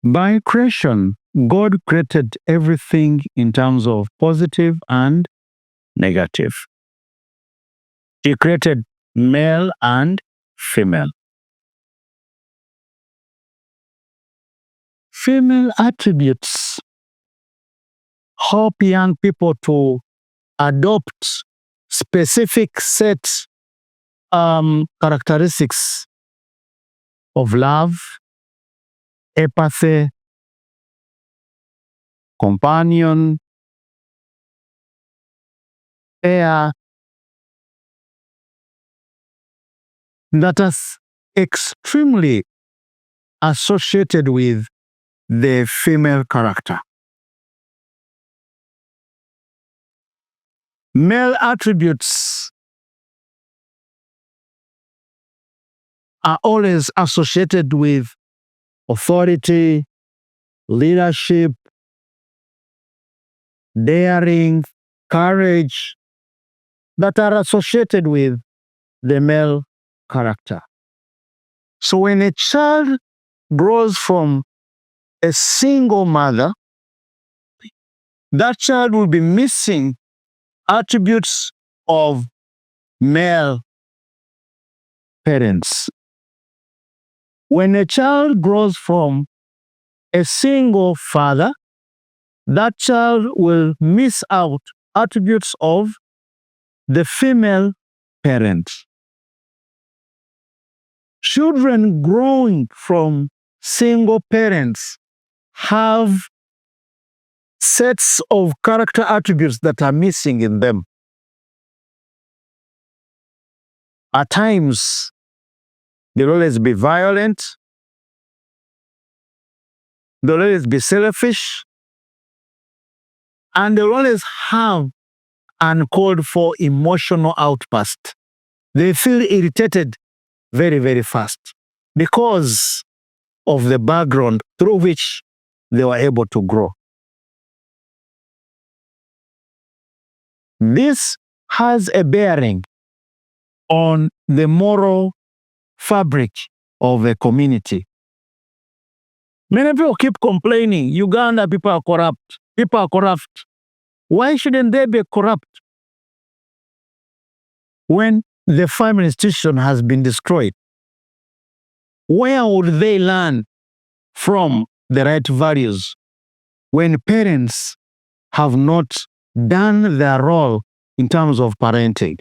By creation, God created everything in terms of positive and negative. He created male and female. Female attributes help young people to adopt specific sets characteristics of love, empathy, companion, care, that is extremely associated with the female character. Male attributes are always associated with authority, leadership, daring, courage, that are associated with the male character. So when a child grows from a single mother, that child will be missing attributes of male parents. When a child grows from a single father, that child will miss out attributes of the female parent. Children growing from single parents have sets of character attributes that are missing in them. At times, they'll always be violent, they'll always be selfish, and they'll always have uncalled for emotional outburst. They feel irritated very, very fast because of the background through which they were able to grow. This has a bearing on the moral fabric of a community. Many people keep complaining, Uganda people are corrupt, people are corrupt. Why shouldn't they be corrupt when the family institution has been destroyed? Where would they learn from the right values when parents have not done their role in terms of parenting?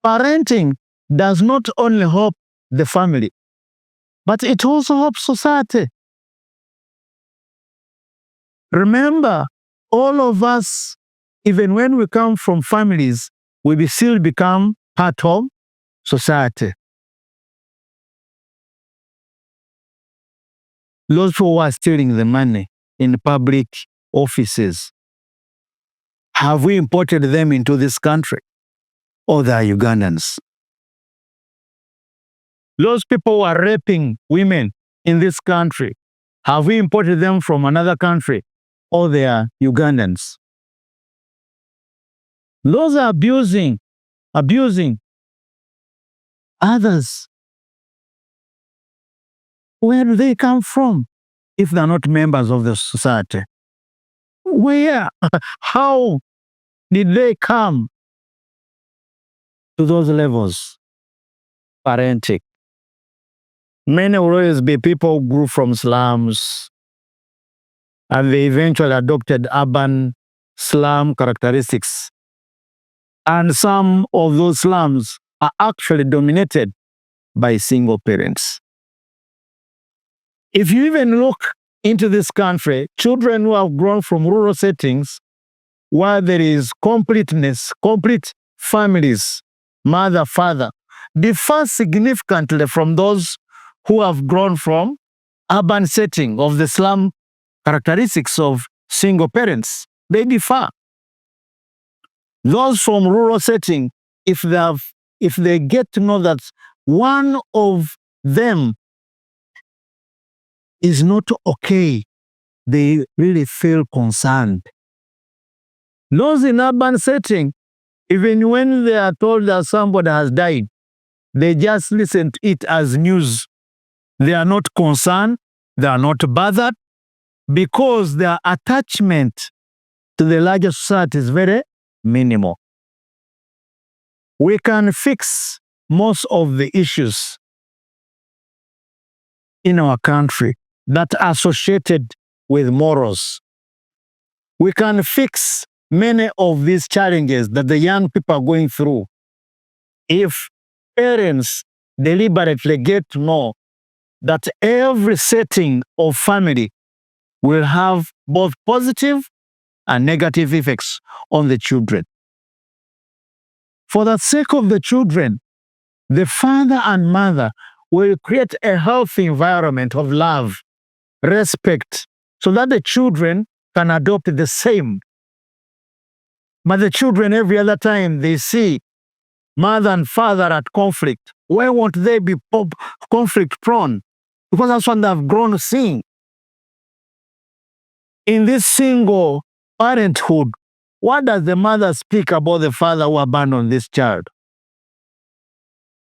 Parenting does not only help the family, but it also helps society. Remember, all of us, even when we come from families, we still become part of society. Those who are stealing the money in public offices, have we imported them into this country? Or they are Ugandans? Those people who are raping women in this country, have we imported them from another country? Or they are Ugandans? Those are abusing others. Where do they come from if they're not members of the society? Where? How did they come to those levels? Parenting. Many will always be people who grew from slums and they eventually adopted urban slum characteristics. And some of those slums are actually dominated by single parents. If you even look into this country, children who have grown from rural settings where there is completeness, complete families, mother, father, differ significantly from those who have grown from urban setting of the slum characteristics of single parents. They differ. Those from rural setting, if they get to know that one of them is not okay, they really feel concerned. Those in urban setting, even when they are told that somebody has died, they just listen to it as news. They are not concerned. They are not bothered because their attachment to the larger society is very minimal. We can fix most of the issues in our country that are associated with morals. We can fix many of these challenges that the young people are going through if parents deliberately get to know that every setting of family will have both positive and negative effects on the children. For the sake of the children, the father and mother will create a healthy environment of love, respect, so that the children can adopt the same. But the children, every other time they see mother and father at conflict, why won't they be conflict prone? Because that's what they've grown seeing. In this single parenthood, what does the mother speak about the father who abandoned this child?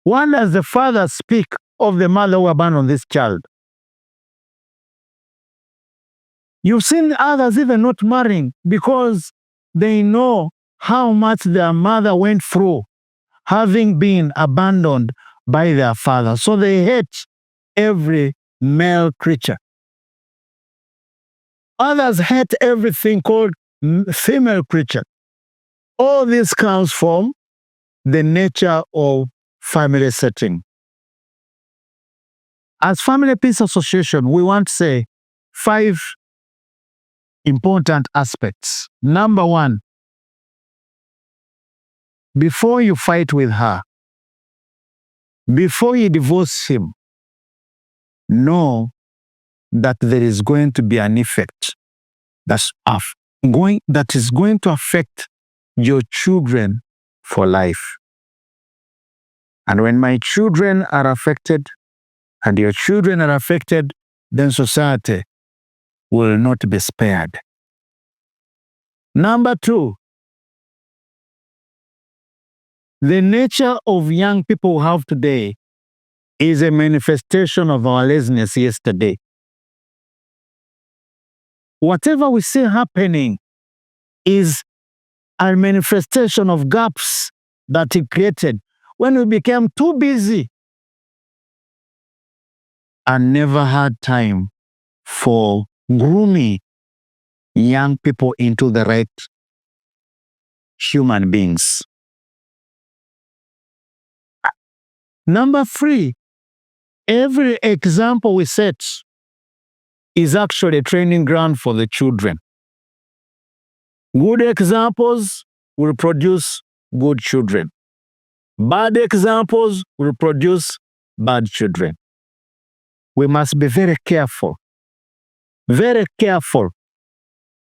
What does the father speak of the mother who abandoned this child? You've seen others even not marrying because they know how much their mother went through having been abandoned by their father. So they hate every male creature. Others hate everything called female creature. All this comes from the nature of family setting. As Family Peace Association, we want to say 5 important aspects. Number 1, before you fight with her, before you divorce him, know that there is going to be an effect that is going to affect your children for life. And when my children are affected and your children are affected, then society will not be spared. Number 2, the nature of young people we have today is a manifestation of our laziness yesterday. Whatever we see happening is a manifestation of gaps that it created when we became too busy and never had time for grooming young people into the right human beings. Number 3, every example we set is actually a training ground for the children. Good examples will produce good children. Bad examples will produce bad children. We must be very careful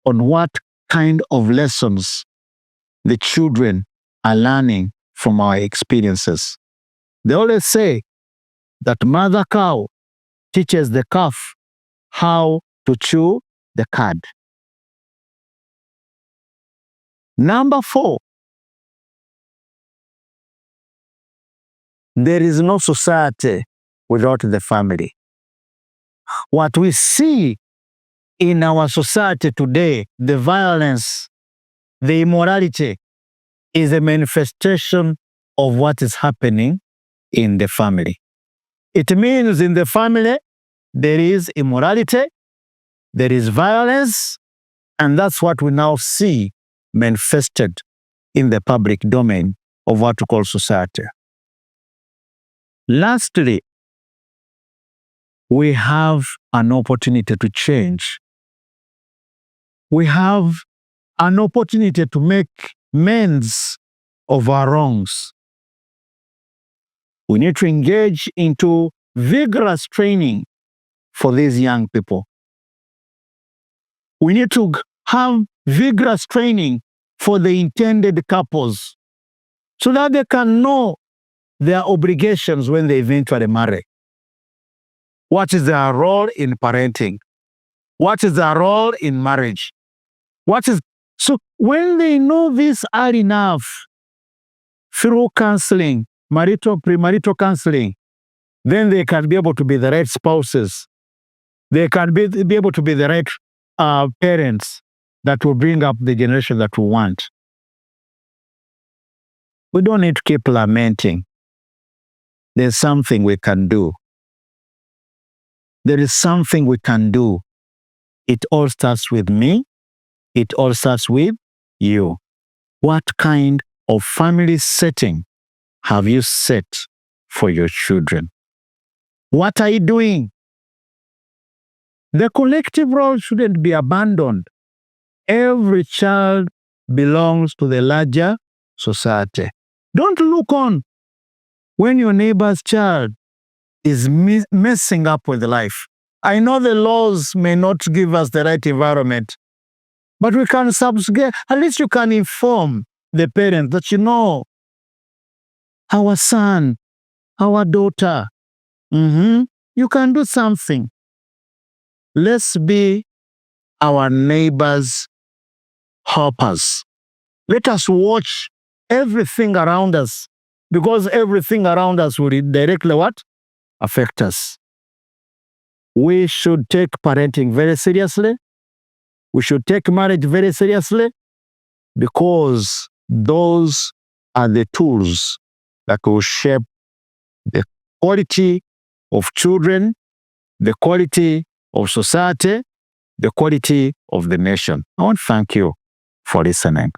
on what kind of lessons the children are learning from our experiences. They always say that mother cow teaches the calf how to chew the cud. Number 4, there is no society without the family. What we see in our society today, the violence, the immorality, is a manifestation of what is happening in the family. It means in the family, there is immorality, there is violence, and that's what we now see manifested in the public domain of what we call society. Lastly, we have an opportunity to change. We have an opportunity to make amends of our wrongs. We need to engage into vigorous training for these young people. We need to have vigorous training for the intended couples so that they can know their obligations when they eventually marry. What is their role in parenting? What is their role in marriage? So when they know this early enough through counseling, premarital counseling, then they can be able to be the right spouses. They can be able to be the right parents that will bring up the generation that we want. We don't need to keep lamenting. There's something we can do. There is something we can do. It all starts with me. It all starts with you. What kind of family setting have you set for your children? What are you doing? The collective role shouldn't be abandoned. Every child belongs to the larger society. Don't look on when your neighbor's child is messing up with life. I know the laws may not give us the right environment, but we can subjugate. At least you can inform the parent that, you know, our son, our daughter, you can do something. Let's be our neighbors' helpers. Let us watch everything around us, because everything around us will directly what? Affect us. We should take parenting very seriously. We should take marriage very seriously, because those are the tools that will shape the quality of children, the quality of society, the quality of the nation. I want to thank you for listening.